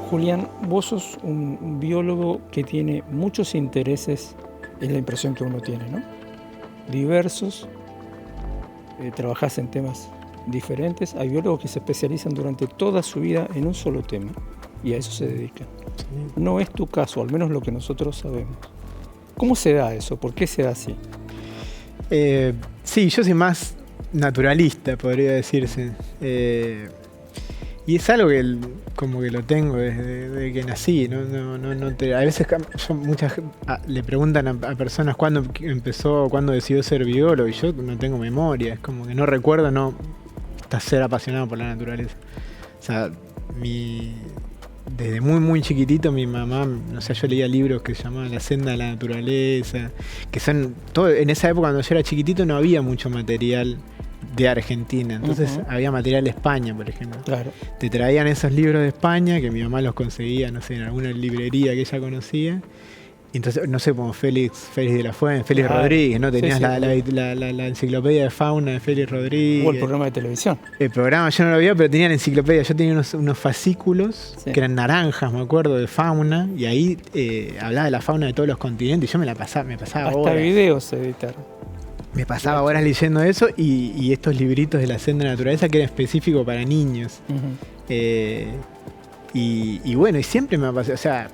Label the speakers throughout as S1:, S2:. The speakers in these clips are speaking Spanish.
S1: Julián, vos sos un biólogo que tiene muchos intereses, es la impresión que uno tiene, ¿no? Diversos, trabajás en temas diferentes. Hay biólogos que se especializan durante toda su vida en un solo tema y a eso se dedican.
S2: Sí.
S1: No es tu caso, al menos lo que nosotros sabemos. ¿Cómo se da eso? ¿Por qué se da así?
S2: Sí, yo soy más naturalista, podría decirse. Y es algo que como que lo tengo desde que nací. A veces le preguntan a personas cuándo empezó, cuándo decidió ser biólogo, y yo no tengo memoria. Es como que no recuerdo ser apasionado por la naturaleza. O sea, desde muy muy chiquitito mi mamá, yo leía libros que se llamaban La senda de la naturaleza, que son todo. En esa época, cuando yo era chiquitito, no había mucho material de Argentina, entonces había material de España, por ejemplo.
S1: Claro.
S2: Te traían esos libros de España, que mi mamá los conseguía, en alguna librería que ella conocía. Y entonces, como Félix de la Fuente, Félix Rodríguez, ¿no? Tenías
S1: sí.
S2: La enciclopedia de fauna de Félix Rodríguez.
S1: O el programa de televisión.
S2: El programa yo no lo veía, pero tenía la enciclopedia. Yo tenía unos fascículos que eran naranjas, me acuerdo, de fauna, y ahí hablaba de la fauna de todos los continentes, y yo me pasaba
S1: Hasta
S2: horas.
S1: videos se editaron.
S2: Me pasaba horas leyendo eso y estos libritos de la senda de la naturaleza que eran específicos para niños. Y bueno, y siempre me apasionó,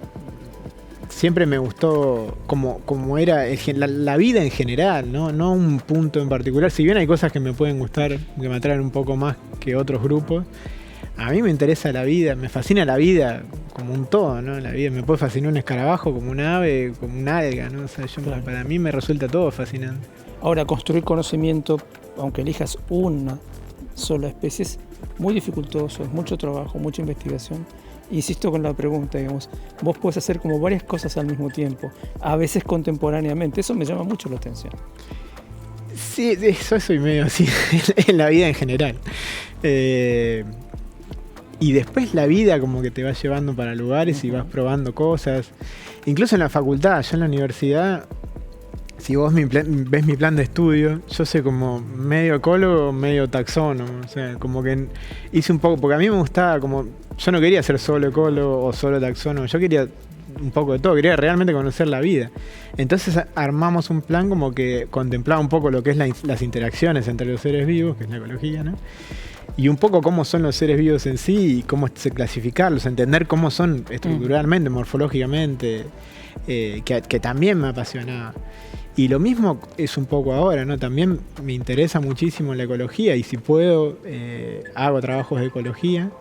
S2: siempre me gustó como era la vida en general, no un punto en particular. Si bien hay cosas que me pueden gustar, que me atraen un poco más que otros grupos, a mí me interesa la vida, me fascina la vida como un todo, ¿no? La vida me puede fascinar un escarabajo, como un ave, como un alga, ¿no?
S1: Claro.
S2: Para mí me resulta todo fascinante.
S1: Ahora, construir conocimiento, aunque elijas una sola especie, es muy dificultoso, es mucho trabajo, mucha investigación. Insisto con la pregunta, digamos, vos podés hacer como varias cosas al mismo tiempo, a veces contemporáneamente. Eso me llama mucho la atención.
S2: Sí, eso soy medio así en la vida en general. Y después la vida como que te va llevando para lugares y vas probando cosas. Incluso en la facultad, yo en la universidad, si vos ves mi plan de estudio, yo soy como medio ecólogo, medio taxónomo. O sea, como que hice un poco, porque a mí me gustaba yo no quería ser solo ecólogo o solo taxónomo, yo quería un poco de todo, quería realmente conocer la vida. Entonces armamos un plan como que contemplaba un poco lo que es las interacciones entre los seres vivos, que es la ecología, ¿no? Y un poco cómo son los seres vivos en sí y cómo clasificarlos, entender cómo son estructuralmente, morfológicamente, que también me apasionaba. Y lo mismo es un poco ahora, ¿no? También me interesa muchísimo la ecología y si puedo, hago trabajos de ecología.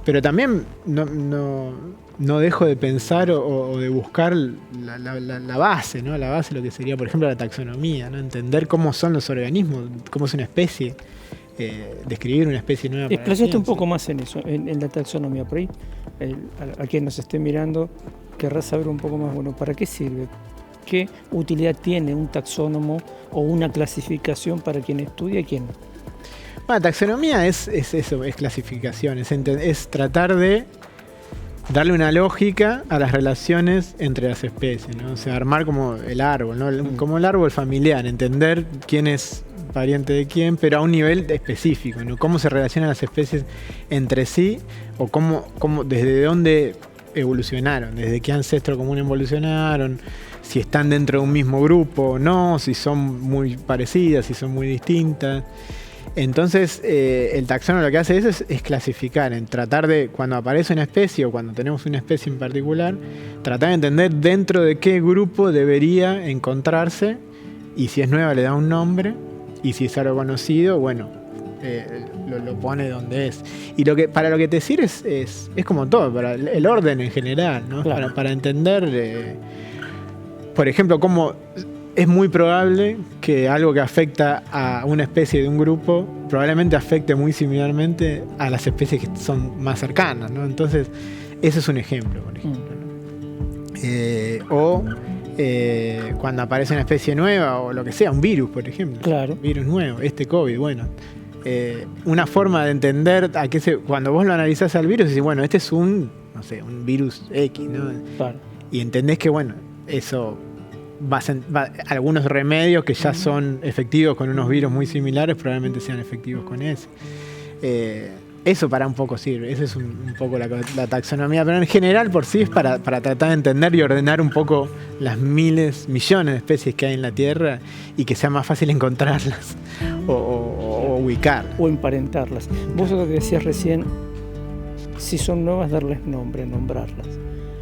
S2: Pero también no dejo de pensar o de buscar la base, ¿no? La base, lo que sería, por ejemplo, la taxonomía, ¿no? Entender cómo son los organismos, cómo es una especie, describir una especie nueva.
S1: Explayate un poco más en eso, en la taxonomía. Por ahí, a quien nos esté mirando, querrá saber un poco más, bueno, ¿para qué sirve? ¿Qué utilidad tiene un taxónomo o una clasificación para quien estudia y quién no?
S2: Bueno, taxonomía es eso, es clasificación, es tratar de darle una lógica a las relaciones entre las especies, ¿no? O sea, armar como el árbol, ¿no? Como el árbol familiar, entender quién es pariente de quién, pero a un nivel específico, ¿no? Cómo se relacionan las especies entre sí o cómo desde dónde evolucionaron, desde qué ancestro común evolucionaron, si están dentro de un mismo grupo o no, si son muy parecidas, si son muy distintas. Entonces, el taxónomo lo que hace es clasificar, en tratar de, cuando aparece una especie o cuando tenemos una especie en particular, tratar de entender dentro de qué grupo debería encontrarse, y si es nueva le da un nombre, y si es algo conocido, bueno, lo pone donde es. Y para lo que te sirve es como todo, para el orden en general, ¿no?
S1: Claro.
S2: Para entender, por ejemplo, cómo es muy probable que algo que afecta a una especie de un grupo probablemente afecte muy similarmente a las especies que son más cercanas, ¿no? Entonces, ese es un ejemplo, por ejemplo, ¿no? Cuando aparece una especie nueva o lo que sea, un virus, por ejemplo.
S1: Claro.
S2: Un virus nuevo, COVID, bueno. Una forma de entender cuando vos lo analizás al virus, decís, bueno, este es un virus X, ¿no?
S1: Claro.
S2: y entendés que, bueno, eso algunos remedios que ya son efectivos con unos virus muy similares probablemente sean efectivos con ese. Eso para un poco sirve, esa es un poco la taxonomía, pero en general por sí es para tratar de entender y ordenar un poco las millones de especies que hay en la Tierra y que sea más fácil encontrarlas o ubicarlas.
S1: O emparentarlas. Vos lo que decías recién, si son nuevas, darles nombre, nombrarlas.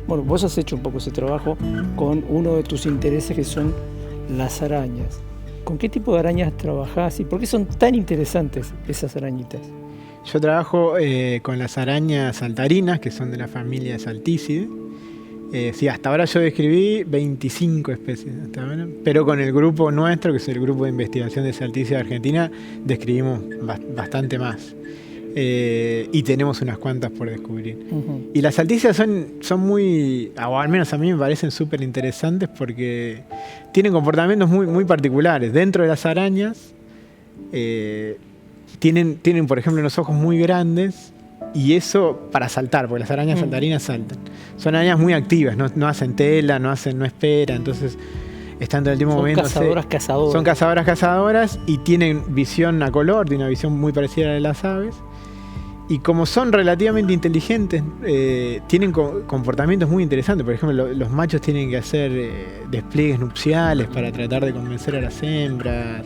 S1: Bueno, vos has hecho un poco ese trabajo con uno de tus intereses que son las arañas. ¿Con qué tipo de arañas trabajás y por qué son tan interesantes esas arañitas?
S2: Yo trabajo con las arañas saltarinas, que son de la familia Salticidae. Sí, hasta ahora yo describí 25 especies, pero con el grupo nuestro, que es el Grupo de Investigación de Salticidae de Argentina, describimos bastante más. Y tenemos unas cuantas por descubrir. Uh-huh. Y las salticidas son muy, o al menos a mí me parecen súper interesantes porque tienen comportamientos muy, muy particulares. Dentro de las arañas tienen, por ejemplo, unos ojos muy grandes y eso para saltar, porque las arañas saltarinas saltan. Son arañas muy activas, no hacen tela, no esperan, entonces están todo el tiempo moviéndose. Son cazadoras y tienen visión a color, tienen una visión muy parecida a la de las aves. Y como son relativamente inteligentes, tienen comportamientos muy interesantes. Por ejemplo, los machos tienen que hacer despliegues nupciales para tratar de convencer a las hembras.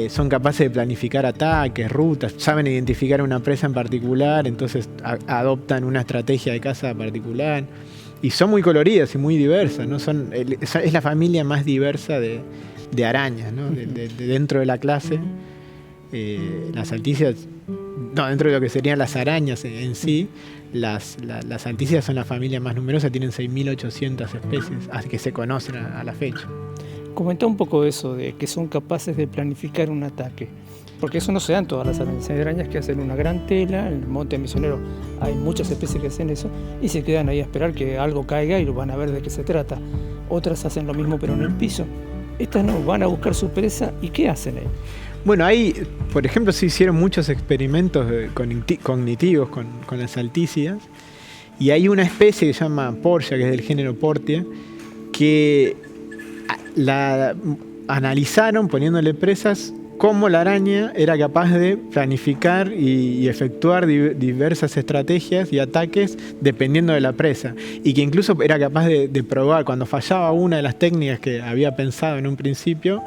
S2: Son capaces de planificar ataques, rutas, saben identificar una presa en particular, entonces adoptan una estrategia de caza particular. Y son muy coloridas y muy diversas, ¿no? Es la familia más diversa de arañas, ¿no? Dentro de la clase. Las salticidas, dentro de lo que serían las arañas en sí, las salticidas son la familia más numerosa, tienen 6.800 especies que se conocen a la fecha.
S1: Comentá un poco eso, de que son capaces de planificar un ataque, porque eso no se da en todas las arañas. Hay arañas que hacen una gran tela, en el monte misionero hay muchas especies que hacen eso, y se quedan ahí a esperar que algo caiga y lo van a ver de qué se trata. Otras hacen lo mismo pero en el piso. Estas no, van a buscar su presa, ¿y qué hacen ahí?
S2: Bueno, ahí, por ejemplo, se hicieron muchos experimentos cognitivos con las salticidas, y hay una especie que se llama Portia, que es del género Portia, que la analizaron poniéndole presas cómo la araña era capaz de planificar y efectuar diversas estrategias y ataques dependiendo de la presa, y que incluso era capaz de probar cuando fallaba una de las técnicas que había pensado en un principio,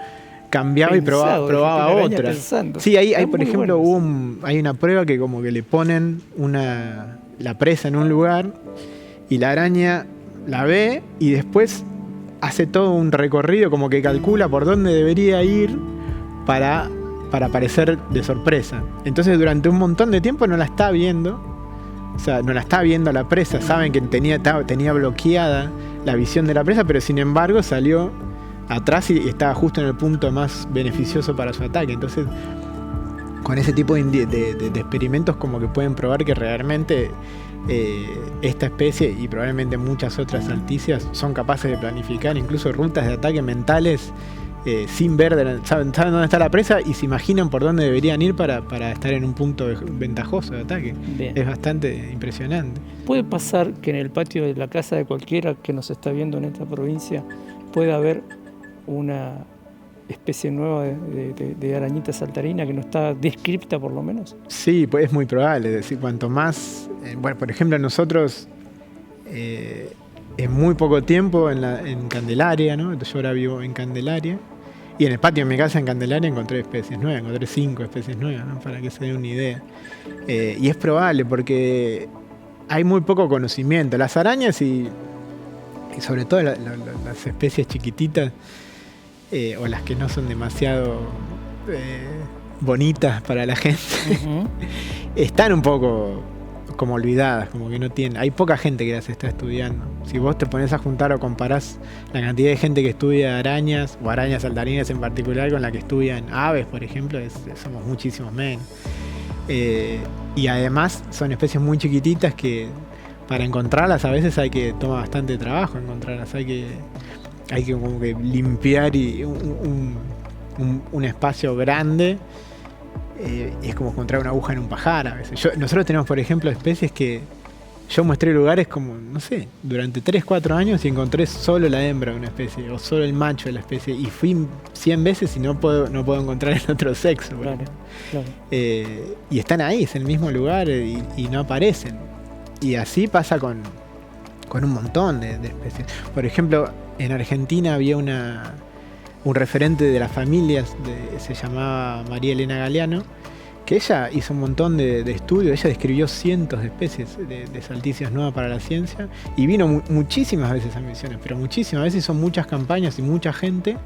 S2: cambiaba y probaba otra. Sí, hay por ejemplo, hay una prueba que como que le ponen la presa en un lugar y la araña la ve y después hace todo un recorrido, como que calcula por dónde debería ir para aparecer de sorpresa. Entonces durante un montón de tiempo no la está viendo, o sea, no la está viendo a la presa, saben que tenía bloqueada la visión de la presa, pero sin embargo salió atrás y estaba justo en el punto más beneficioso para su ataque. Entonces, con ese tipo de experimentos como que pueden probar que realmente esta especie y probablemente muchas otras salticias son capaces de planificar incluso rutas de ataque mentales sin ver, saben dónde está la presa y se imaginan por dónde deberían ir para estar en un punto ventajoso de ataque. Bien. Es bastante impresionante.
S1: ¿Puede pasar que en el patio de la casa de cualquiera que nos está viendo en esta provincia pueda haber una especie nueva de arañita saltarina que no está descripta por lo menos?
S2: Sí, pues es muy probable. Es decir, cuanto más... por ejemplo, nosotros en muy poco tiempo en Candelaria, ¿no? Yo ahora vivo en Candelaria, y en el patio de mi casa en Candelaria encontré especies nuevas, encontré 5 especies nuevas, ¿no? Para que se den una idea. Y es probable porque hay muy poco conocimiento. Las arañas y sobre todo las especies chiquititas, o las que no son demasiado bonitas para la gente, están un poco como olvidadas, como que no tienen. Hay poca gente que las está estudiando. Si vos te pones a juntar o comparás la cantidad de gente que estudia arañas, o arañas saltarinas en particular, con la que estudian aves, por ejemplo, somos muchísimos menos. Y además son especies muy chiquititas que para encontrarlas a veces toma bastante trabajo encontrarlas, hay que como que limpiar un espacio grande. Es como encontrar una aguja en un pajar a veces. Nosotros tenemos, por ejemplo, especies que yo muestré lugares como, no sé, durante 3, 4 años y encontré solo la hembra de una especie o solo el macho de la especie. Y fui 100 veces y no puedo encontrar el otro sexo.
S1: Claro, claro.
S2: Y están ahí, es en el mismo lugar y no aparecen. Y así pasa con un montón de especies. Por ejemplo, en Argentina había un referente de las familias, se llamaba María Elena Galeano, que ella hizo un montón de estudios, ella describió cientos de especies de salticias nuevas para la ciencia y vino muchísimas veces a Misiones, pero muchísimas veces, son muchas campañas y mucha gente,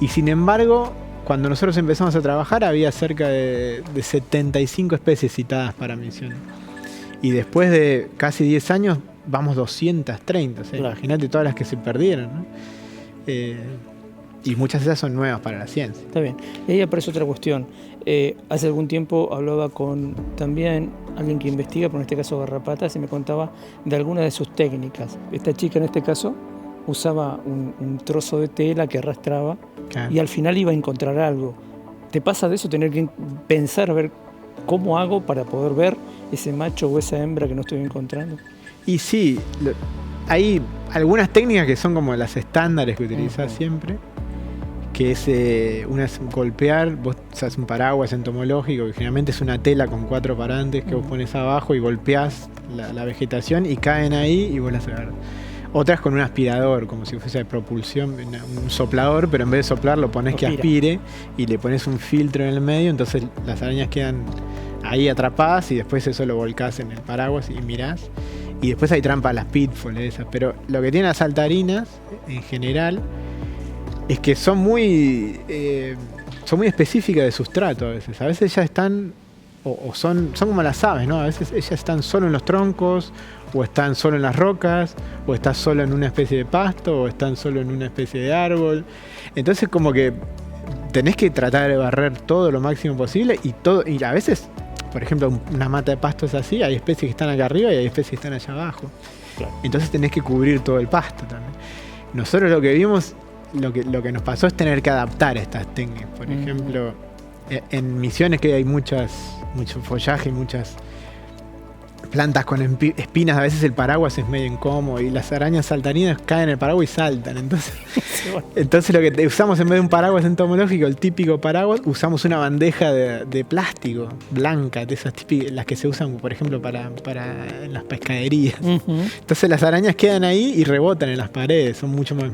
S2: y sin embargo, cuando nosotros empezamos a trabajar había cerca de 75 especies citadas para Misiones. Y después de casi 10 años vamos 230, o sea,
S1: claro.
S2: Imagínate todas las que se perdieron, ¿no? Y muchas de esas son nuevas para la ciencia.
S1: Está bien. Y ahí aparece otra cuestión. Hace algún tiempo hablaba con también alguien que investiga, por en este caso garrapatas, y me contaba de algunas de sus técnicas. Esta chica en este caso usaba un trozo de tela que arrastraba, claro, y al final iba a encontrar algo. ¿Te pasa de eso, tener que pensar, a ver cómo hago para poder ver ese macho o esa hembra que no estoy encontrando?
S2: Y sí, hay algunas técnicas que son como las estándares que utilizás siempre, que es una es golpear, vos usás un paraguas entomológico, que generalmente es una tela con 4 parantes que vos pones abajo y golpeás la vegetación y caen ahí y vos las agarrás. Otras con un aspirador, como si fuese de propulsión, un soplador, pero en vez de soplar lo pones que aspire y le pones un filtro en el medio, entonces las arañas quedan ahí atrapadas y después eso lo volcás en el paraguas y mirás. Y después hay trampas, las pitfall esas, pero lo que tienen las saltarinas en general es que son muy específicas de sustrato a veces. A veces ellas están, o son como las aves, ¿no? A veces ellas están solo en los troncos, o están solo en las rocas, o están solo en una especie de pasto, o están solo en una especie de árbol. Entonces como que tenés que tratar de barrer todo lo máximo posible y a veces, por ejemplo, una mata de pasto es así, hay especies que están acá arriba y hay especies que están allá abajo. Claro. Entonces tenés que cubrir todo el pasto también. Nosotros lo que vimos, lo que nos pasó es tener que adaptar estas técnicas. Por ejemplo, en Misiones, que hay mucho follaje y muchas plantas con espinas, a veces el paraguas es medio incómodo y las arañas saltarinas caen en el paraguas y saltan. Entonces lo que usamos en vez de un paraguas entomológico, el típico paraguas, usamos una bandeja de plástico blanca, de esas típicas, las que se usan, por ejemplo, para en las pescaderías. Entonces las arañas quedan ahí y rebotan en las paredes, son mucho más,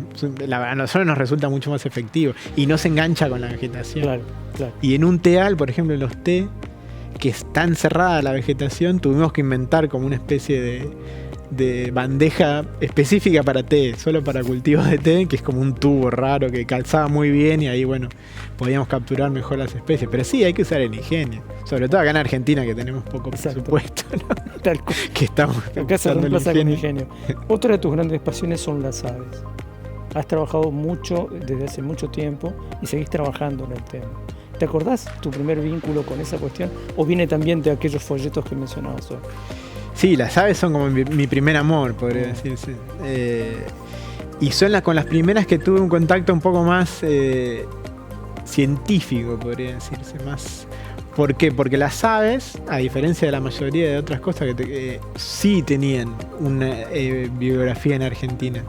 S2: a nosotros nos resulta mucho más efectivo y no se engancha con la vegetación.
S1: Claro, claro.
S2: Y en un teal, por ejemplo, en los té, que es tan cerrada la vegetación, tuvimos que inventar como una especie de bandeja específica para té, solo para cultivos de té, que es como un tubo raro que calzaba muy bien y ahí, bueno, podíamos capturar mejor las especies. Pero sí, hay que usar el ingenio, sobre todo acá en Argentina, que tenemos poco presupuesto, ¿no?
S1: Tal cual.
S2: Que estamos
S1: acá se reemplaza con ingenio. Otra de tus grandes pasiones son las aves. Has trabajado mucho desde hace mucho tiempo y seguís trabajando en el tema. ¿Te acordás tu primer vínculo con esa cuestión? ¿O viene también de aquellos folletos que mencionabas hoy?
S2: Sí, las aves son como mi primer amor, podría decirse. Y son con las primeras que tuve un contacto un poco más científico, podría decirse. ¿Por qué? Porque las aves, a diferencia de la mayoría de otras cosas, sí tenían una biografía en Argentina.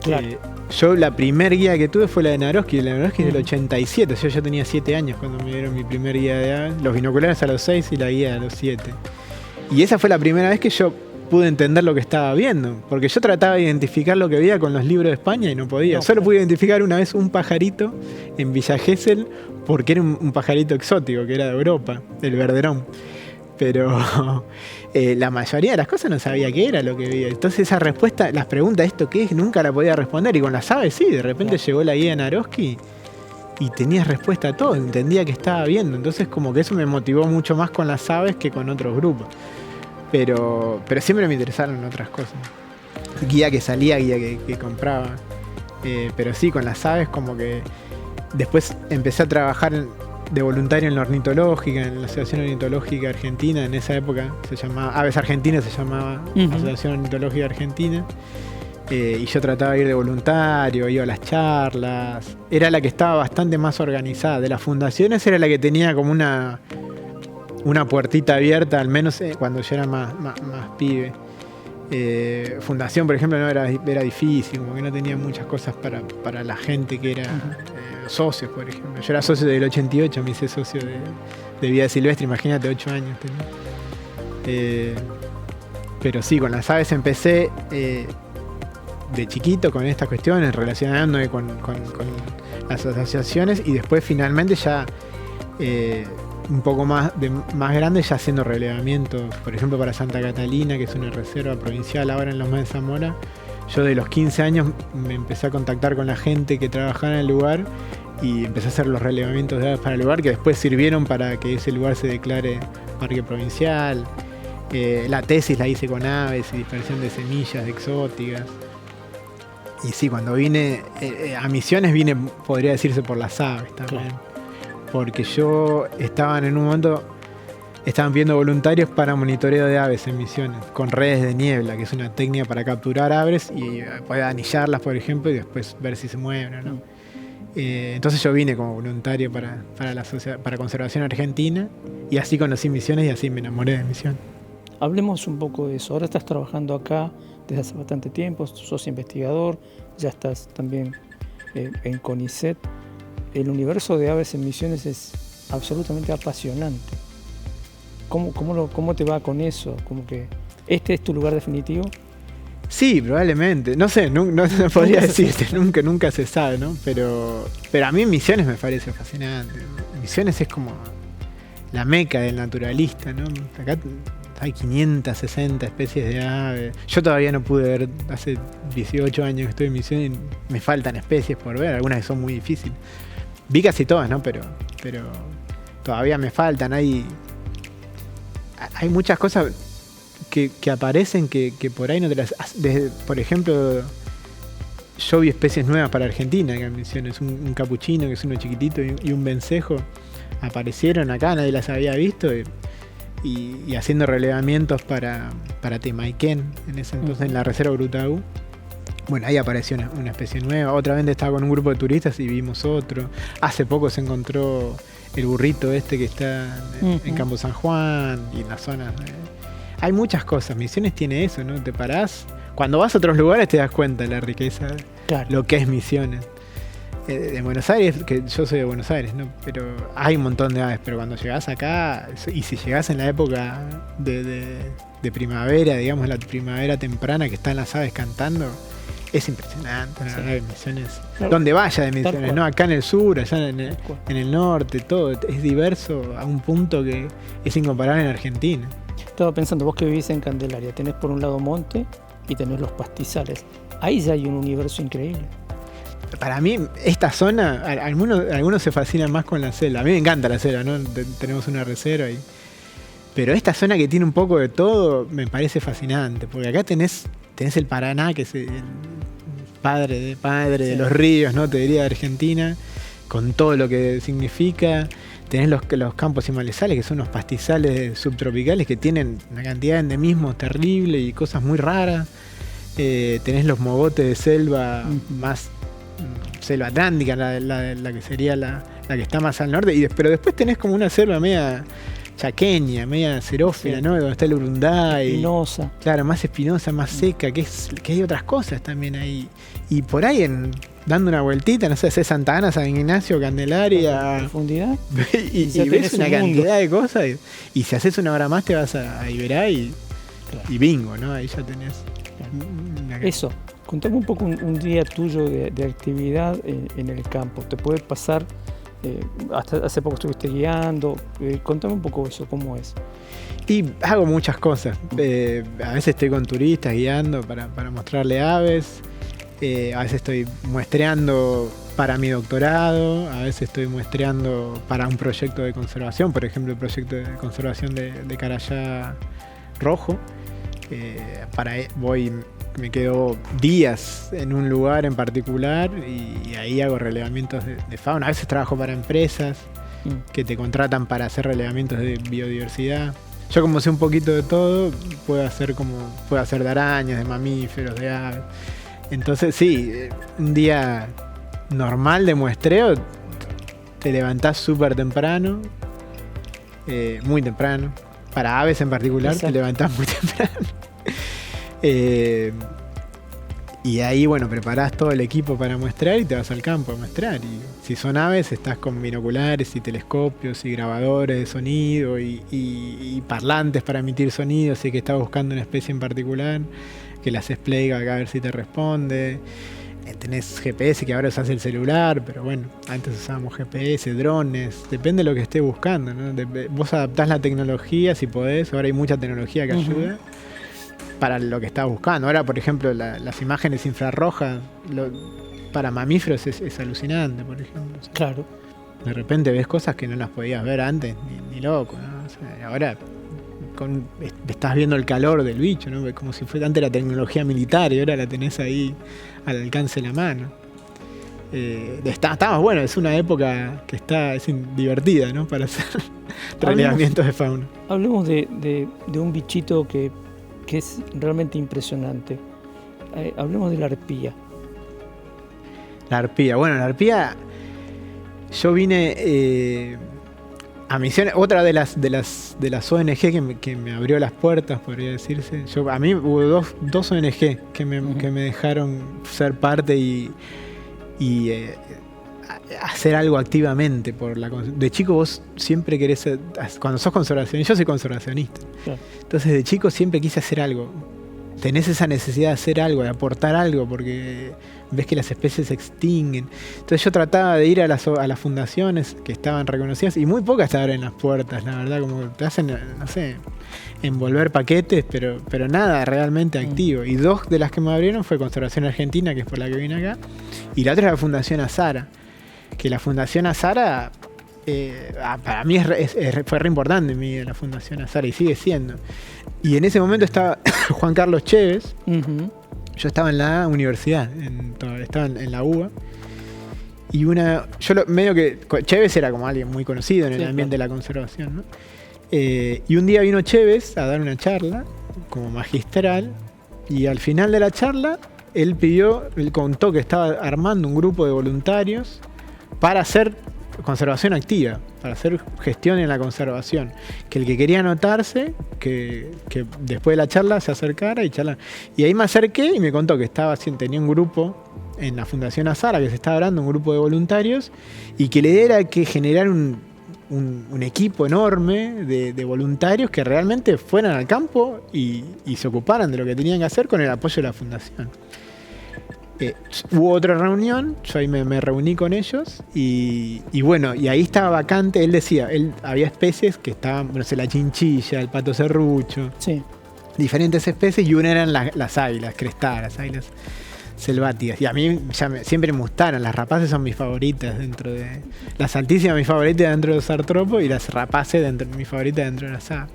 S2: Claro. Yo la primer guía que tuve fue la de Naroski. La de Naroski es del 87. Yo tenía 7 años cuando me dieron mi primer guía de aves. Los binoculares a los 6 y la guía a los 7. Y esa fue la primera vez que yo pude entender lo que estaba viendo. Porque yo trataba de identificar lo que veía con los libros de España y no podía. Solo pude identificar una vez un pajarito en Villa Gesell porque era un pajarito exótico que era de Europa, el verderón. Pero la mayoría de las cosas no sabía qué era lo que veía. Entonces esa respuesta, las preguntas, ¿esto qué es? Nunca la podía responder. Y con las aves sí, de repente llegó la guía de Naroski y tenías respuesta a todo, entendía que estaba viendo. Entonces como que eso me motivó mucho más con las aves que con otros grupos. Pero siempre me interesaron otras cosas. Guía que salía, guía que compraba. Pero sí, con las aves como que después empecé a trabajar de voluntario en la ornitológica, en la Asociación Ornitológica Argentina. En esa época se llamaba Aves Argentinas, se llamaba Asociación Ornitológica Argentina. Y yo trataba de ir de voluntario, iba a las charlas. Era la que estaba bastante más organizada. De las fundaciones era la que tenía como una puertita abierta, al menos cuando yo era más pibe. Fundación, por ejemplo, no era difícil, como que no tenía muchas cosas para la gente que era socios, por ejemplo. Yo era socio del 88, me hice socio de Vida Silvestre, imagínate, 8 años tenía. Pero sí, con las aves empecé de chiquito con estas cuestiones, relacionándome con las asociaciones, y después finalmente ya un poco más grande, ya haciendo relevamientos, por ejemplo para Santa Catalina, que es una reserva provincial ahora en Los Montes de Zamora. Yo de los 15 años me empecé a contactar con la gente que trabajaba en el lugar y empecé a hacer los relevamientos de aves para el lugar, que después sirvieron para que ese lugar se declare parque provincial. La tesis la hice con aves y dispersión de semillas exóticas. Y sí, cuando vine a Misiones vine, podría decirse, por las aves también. Claro. Porque yo estaban pidiendo voluntarios para monitoreo de aves en Misiones, con redes de niebla, que es una técnica para capturar aves y poder anillarlas, por ejemplo, y después ver si se mueven o no. Entonces yo vine como voluntario para Conservación Argentina, y así conocí Misiones y así me enamoré de Misiones.
S1: Hablemos un poco de eso. Ahora estás trabajando acá desde hace bastante tiempo, sos investigador, ya estás también en CONICET. El universo de aves en Misiones es absolutamente apasionante. ¿Cómo te va con eso? ¿Como que este es tu lugar definitivo?
S2: Sí, probablemente. No sé, no podría decirte, nunca se sabe, ¿no? Pero a mí Misiones me parece fascinante. Misiones es como la meca del naturalista, ¿no? Acá hay 560 especies de aves. Yo todavía no pude ver, hace 18 años que estoy en Misiones y me faltan especies por ver, algunas que son muy difíciles. Vi casi todas, ¿no? Pero todavía me faltan. Hay muchas cosas que aparecen que por ahí no te las... por ejemplo, yo vi especies nuevas para Argentina acá en Misiones. Un capuchino, que es uno chiquitito, y un vencejo. Aparecieron acá, nadie las había visto. Y haciendo relevamientos para Temaiken, en ese entonces, en la Reserva Urutaú. Bueno, ahí apareció una especie nueva. Otra vez estaba con un grupo de turistas y vimos otro. Hace poco se encontró el burrito que está en Campo San Juan y en la zona. Hay muchas cosas. Misiones tiene eso, ¿no? Te parás. Cuando vas a otros lugares te das cuenta de la riqueza, claro, lo que es Misiones. De Buenos Aires, que yo soy de Buenos Aires, ¿no? Pero hay un montón de aves, pero cuando llegás acá, y si llegás en la época de primavera, digamos la primavera temprana, que están las aves cantando, es impresionante, ¿no? Sí. Misiones, claro, donde vaya de Misiones, ¿no? Acá en el sur, allá en el norte, todo es diverso a un punto que es incomparable en Argentina.
S1: Estaba pensando, vos que vivís en Candelaria, tenés por un lado monte y tenés los pastizales. Ahí ya hay un universo increíble.
S2: Para mí, esta zona, algunos se fascinan más con la selva. A mí me encanta la selva, ¿no? Tenemos una reserva ahí. Pero esta zona que tiene un poco de todo me parece fascinante. Porque acá tenés el Paraná, que es el padre de los ríos, ¿no? Te diría, de Argentina, con todo lo que significa. Tenés los campos y malezales, que son unos pastizales subtropicales que tienen una cantidad de endemismos terrible y cosas muy raras. Tenés los mogotes de selva más... selva atlántica, la que sería la que está más al norte, pero después tenés como una selva media chaqueña, media xerófila, sí, ¿no? Donde está el Urunday. Espinosa. Claro, más espinosa, más seca, que hay otras cosas también ahí. Y por ahí, dando una vueltita, no sé, haces Santa Ana, San Ignacio, Candelaria. ¿Profundidad? y ves una cantidad de cosas. Y si haces una hora más te vas a Iberá y bingo, ¿no? Ahí ya tenés. Eso.
S1: Contame un poco un día tuyo de actividad en el campo. ¿Te puede pasar? Hasta hace poco estuviste guiando. Contame un poco eso, ¿cómo es?
S2: Y hago muchas cosas. A veces estoy con turistas guiando para mostrarle aves. A veces estoy muestreando para mi doctorado. A veces estoy muestreando para un proyecto de conservación. Por ejemplo, el proyecto de conservación de Carayá Rojo. Me quedo días en un lugar en particular y ahí hago relevamientos de fauna. A veces trabajo para empresas que te contratan para hacer relevamientos de biodiversidad. Yo, como sé un poquito de todo, puedo hacer de arañas, de mamíferos, de aves. Entonces sí, un día normal de muestreo, te levantás súper temprano, muy temprano. Para aves en particular, exacto, te levantás muy temprano. Y ahí, bueno, preparás todo el equipo para muestrar y te vas al campo a muestrar. Y si son aves, estás con binoculares y telescopios y grabadores de sonido y parlantes para emitir sonido, así que estás buscando una especie en particular, que las haces playback a ver si te responde. Tenés GPS, que ahora usás el celular, pero bueno, antes usábamos GPS, drones, depende de lo que estés buscando, ¿no? Vos adaptás la tecnología si podés, ahora hay mucha tecnología que ayuda para lo que estás buscando. Ahora, por ejemplo, las imágenes infrarrojas para mamíferos es alucinante, por ejemplo. O sea,
S1: Claro.
S2: de repente ves cosas que no las podías ver antes, ni loco, ¿no? O sea, ahora estás viendo el calor del bicho, ¿no? Como si fuera antes la tecnología militar y ahora la tenés ahí al alcance de la mano. Está más bueno, es una época que es divertida, ¿no? Para hacer relevamientos de fauna.
S1: Hablemos de un bichito que es realmente impresionante. Hablemos de la arpía.
S2: La arpía. Bueno, la arpía, yo vine a Misiones, otra de las ONG que me abrió las puertas, podría decirse. A mí hubo dos ONG que me dejaron ser parte y hacer algo activamente de chico vos siempre querés ser, cuando sos conservacionista, yo soy conservacionista, claro. Entonces de chico siempre quise hacer algo, tenés esa necesidad de hacer algo, de aportar algo, porque ves que las especies se extinguen. Entonces yo trataba de ir a las fundaciones que estaban reconocidas, y muy pocas te abren las puertas, la verdad, como te hacen, no sé, envolver paquetes, pero nada realmente activo. Y dos de las que me abrieron fue Conservación Argentina, que es por la que vine acá, y la otra es la Fundación Azara, que la Fundación Azara para mí fue re importante en mi la Fundación Azara, y sigue siendo. Y en ese momento estaba Juan Carlos Chévez. Yo estaba en la universidad, estaba en la UBA. Y medio que Chévez era como alguien muy conocido en el ambiente de la conservación, ¿no? Y un día vino Chévez a dar una charla como magistral, y al final de la charla él contó que estaba armando un grupo de voluntarios para hacer conservación activa, para hacer gestión en la conservación, que el que quería anotarse, que después de la charla se acercara y charlar. Y ahí me acerqué y me contó que tenía un grupo en la Fundación Azara, que se estaba dando un grupo de voluntarios, y que la idea era que generar un equipo enorme de voluntarios que realmente fueran al campo y se ocuparan de lo que tenían que hacer con el apoyo de la fundación. Hubo otra reunión, yo ahí me reuní con ellos y bueno, y ahí estaba vacante. Él decía, había especies que estaban, no sé, la chinchilla, el pato serrucho, sí, diferentes especies, y una eran las águilas crestadas, las águilas selváticas. Y a mí siempre me gustaron, las rapaces son mis favoritas dentro de... Las altísimas mis favoritas dentro de los artrópodos, y las rapaces mis favoritas dentro de las aves.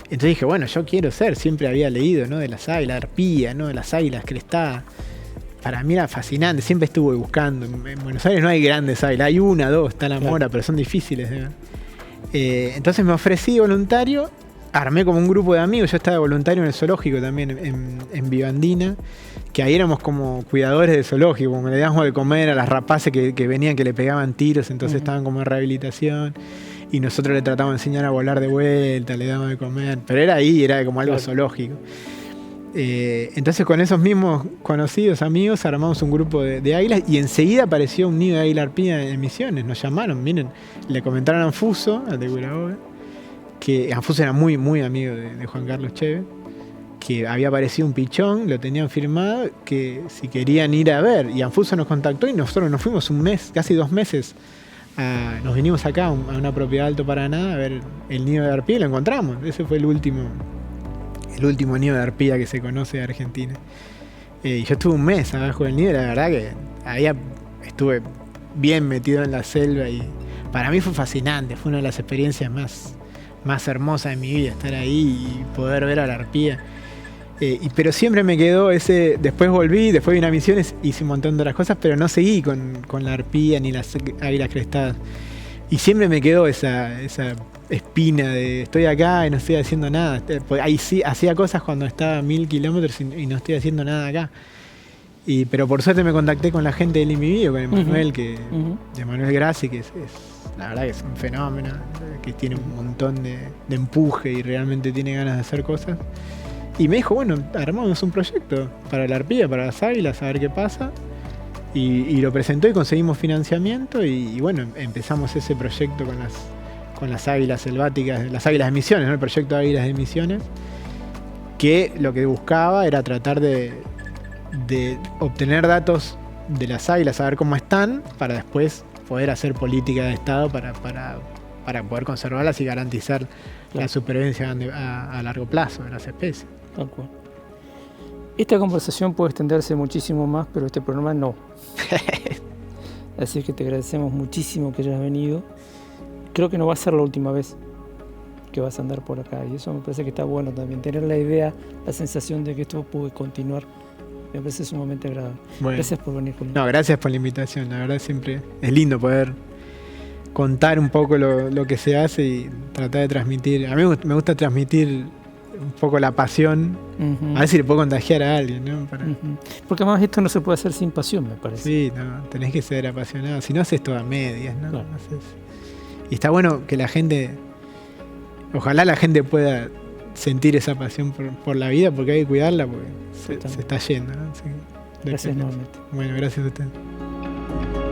S2: Entonces dije, bueno, yo quiero siempre había leído, ¿no?, de las águilas, arpía, ¿no?, de las águilas crestadas. Para mí era fascinante, siempre estuve buscando. En Buenos Aires no hay grandes águilas, hay una, dos, está la mora, pero son difíciles de ver. Entonces me ofrecí voluntario, armé como un grupo de amigos. Yo estaba voluntario en el zoológico también, en Vivandina, que ahí éramos como cuidadores del zoológico, como le dábamos de comer a las rapaces que venían, que le pegaban tiros, entonces estaban como en rehabilitación, y nosotros le tratábamos de enseñar a volar de vuelta, le dábamos de comer, pero era como algo zoológico. Entonces con esos mismos conocidos amigos armamos un grupo de águilas, y enseguida apareció un nido de águila arpía en Misiones. Nos llamaron, miren, le comentaron a Anfuso, al de Curahoga, que Anfuso era muy, muy amigo de Juan Carlos Chévez, que había aparecido un pichón, lo tenían firmado, que si querían ir a ver, y Anfuso nos contactó y nosotros nos fuimos un mes, casi 2 meses, nos vinimos acá a una propiedad de Alto Paraná a ver el nido de arpía, y lo encontramos. Ese fue el último nido de arpía que se conoce de Argentina. Y yo estuve un mes abajo del nido, y la verdad que estuve bien metido en la selva, y para mí fue fascinante, fue una de las experiencias más hermosas de mi vida, estar ahí y poder ver a la arpía. Pero siempre me quedó después volví, después vine a Misiones, hice un montón de otras cosas, pero no seguí con la arpía ni las águilas crestadas. Y siempre me quedó esa espina de estoy acá y no estoy haciendo nada. Ahí sí hacía cosas cuando estaba a 1000 kilómetros y no estoy haciendo nada acá. Pero por suerte me contacté con la gente del IMIBio, con Emanuel, de Emanuel Grassi, que es la verdad que es un fenómeno, que tiene un montón de empuje y realmente tiene ganas de hacer cosas. Y me dijo, bueno, armamos un proyecto para la arpía, para las águilas, a ver qué pasa. Y lo presentó y conseguimos financiamiento y bueno, empezamos ese proyecto con las águilas selváticas, las águilas de Misiones, ¿no? El proyecto de águilas de Misiones, que lo que buscaba era tratar de obtener datos de las águilas, saber cómo están, para después poder hacer política de Estado para poder conservarlas y garantizar la supervivencia a largo plazo de las especies.
S1: Tal cual. Esta conversación puede extenderse muchísimo más, pero este programa no. Así que te agradecemos muchísimo que hayas venido. Creo que no va a ser la última vez que vas a andar por acá, y eso me parece que está bueno también, tener la idea, la sensación de que esto puede continuar. Me parece sumamente agradable.
S2: Bueno.
S1: Gracias por venir, Julián.
S2: No, gracias por la invitación. La verdad siempre es lindo poder contar un poco lo que se hace y tratar de transmitir. A mí me gusta transmitir un poco la pasión. A ver si le puedo contagiar a alguien, ¿no?
S1: Porque además esto no se puede hacer sin pasión, me parece.
S2: Sí, no, tenés que ser apasionado. Si no, haces todo a medias, ¿no?
S1: Claro.
S2: Y está bueno que la gente, ojalá la gente pueda sentir esa pasión por la vida, porque hay que cuidarla, porque se está yendo, ¿no? Así que,
S1: Gracias nuevamente.
S2: Bueno, gracias a usted.